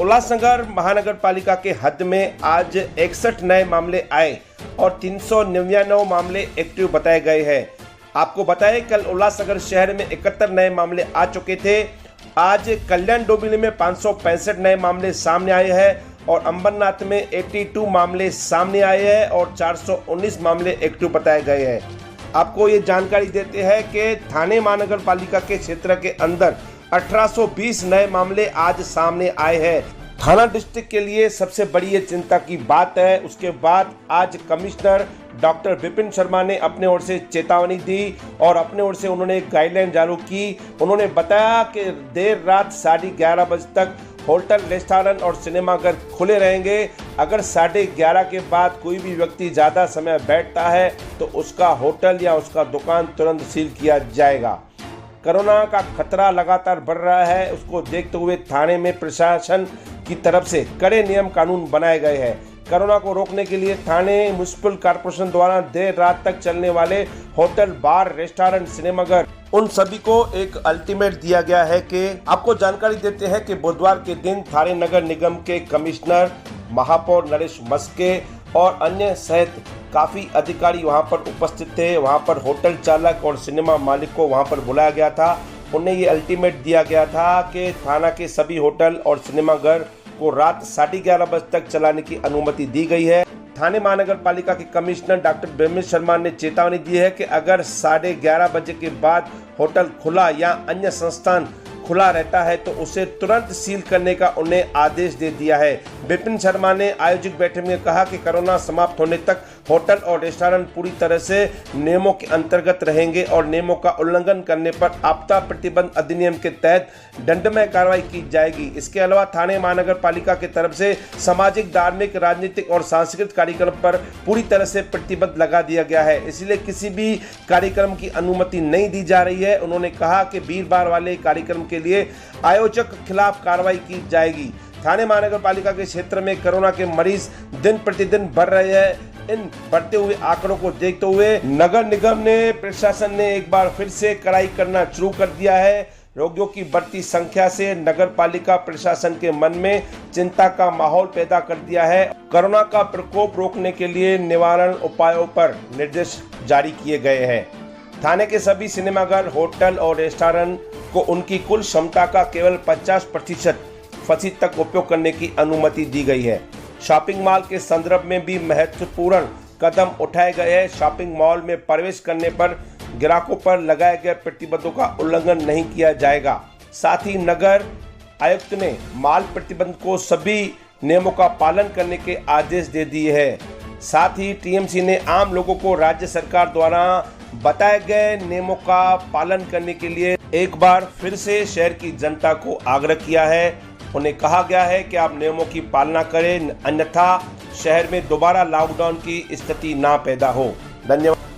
उल्लासनगर महानगर पालिका के हद में आज 61 नए मामले आए और 399 मामले एक्टिव बताए गए हैं। आपको बताएं, कल उल्लासनगर शहर में 71 नए मामले आ चुके थे। आज कल्याण डोंबिवली में 565 नए मामले सामने आए हैं और अंबरनाथ में 82 मामले सामने आए हैं और 419 मामले एक्टिव बताए गए हैं। आपको ये जानकारी देते हैं कि थाने महानगर पालिका के क्षेत्र के अंदर 1820 नए मामले आज सामने आए हैं। थाना डिस्ट्रिक्ट के लिए सबसे बड़ी ये चिंता की बात है। उसके बाद आज कमिश्नर डॉक्टर विपिन शर्मा ने अपने ओर से चेतावनी दी और अपने ओर से उन्होंने एक गाइडलाइन जारी की। उन्होंने बताया कि देर रात 11:30 बजे तक होटल, रेस्टोरेंट और सिनेमाघर खुले रहेंगे। अगर 11:30 के बाद कोई भी व्यक्ति ज़्यादा समय बैठता है तो उसका होटल या उसका दुकान तुरंत सील किया जाएगा। कोरोना का खतरा लगातार बढ़ रहा है, उसको देखते हुए थाने में प्रशासन की तरफ से कड़े नियम कानून बनाए गए हैं। कोरोना को रोकने के लिए थाने म्युनिसिपल कॉर्पोरेशन द्वारा देर रात तक चलने वाले होटल, बार, रेस्टोरेंट, सिनेमाघर उन सभी को एक अल्टीमेट दिया गया है कि आपको जानकारी देते हैं कि बुधवार के दिन थाने नगर निगम के कमिश्नर, महापौर नरेश मस्के और अन्य सहित काफ़ी अधिकारी वहां पर उपस्थित थे। वहां पर होटल चालक और सिनेमा मालिक को वहां पर बुलाया गया था। उन्हें ये अल्टीमेट दिया गया था कि थाना के सभी होटल और सिनेमाघर को रात 11:30 बजे तक चलाने की अनुमति दी गई है। थाने महानगर पालिका के कमिश्नर डॉक्टर विपिन शर्मा ने चेतावनी दी है कि अगर 11:30 बजे के बाद होटल खुला या अन्य संस्थान खुला रहता है तो उसे तुरंत सील करने का उन्हें आदेश दे दिया है। विपिन शर्मा ने आयोजित बैठक में कहा कि कोरोना समाप्त होने तक होटल और रेस्टोरेंट पूरी तरह से नियमों के अंतर्गत रहेंगे और नियमों का उल्लंघन करने पर आपदा प्रतिबंध अधिनियम के तहत दंडनीय कार्रवाई की जाएगी। इसके अलावा थाने महानगर पालिका की तरफ से सामाजिक, धार्मिक, राजनीतिक और सांस्कृतिक कार्यक्रम पर पूरी तरह से प्रतिबंध लगा दिया गया है, इसलिए किसी भी कार्यक्रम की अनुमति नहीं दी जा रही है। उन्होंने कहा कि भीड़-भाड़ वाले कार्यक्रम के लिए आयोजक के खिलाफ कार्रवाई की जाएगी। थाने महानगर पालिका के क्षेत्र में कोरोना के मरीज दिन प्रतिदिन बढ़ रहे हैं। इन बढ़ते हुए आंकड़ों को देखते हुए नगर निगम ने, प्रशासन ने एक बार फिर से कड़ाई करना शुरू कर दिया है। रोगियों की बढ़ती संख्या से नगर पालिका प्रशासन के मन में चिंता का माहौल पैदा कर दिया है। कोरोना का प्रकोप रोकने के लिए निवारण उपायों पर निर्देश जारी किए गए हैं। थाने के सभी सिनेमाघर, होटल और रेस्टोरेंट को उनकी कुल क्षमता का केवल 50% फीसद तक उपयोग करने की अनुमति दी गई है। शॉपिंग मॉल के संदर्भ में भी महत्वपूर्ण कदम उठाए गए हैं। शॉपिंग मॉल में प्रवेश करने पर ग्राहकों पर लगाए गए प्रतिबंधों का उल्लंघन नहीं किया जाएगा। साथ ही नगर आयुक्त ने माल प्रतिबंध को सभी नियमों का पालन करने के आदेश दे दिए हैं। साथ ही टीएमसी ने आम लोगों को राज्य सरकार द्वारा बताए गए नियमों का पालन करने के लिए एक बार फिर से शहर की जनता को आग्रह किया है। उन्हें कहा गया है कि आप नियमों की पालना करें, अन्यथा शहर में दोबारा लॉकडाउन की स्थिति ना पैदा हो। धन्यवाद।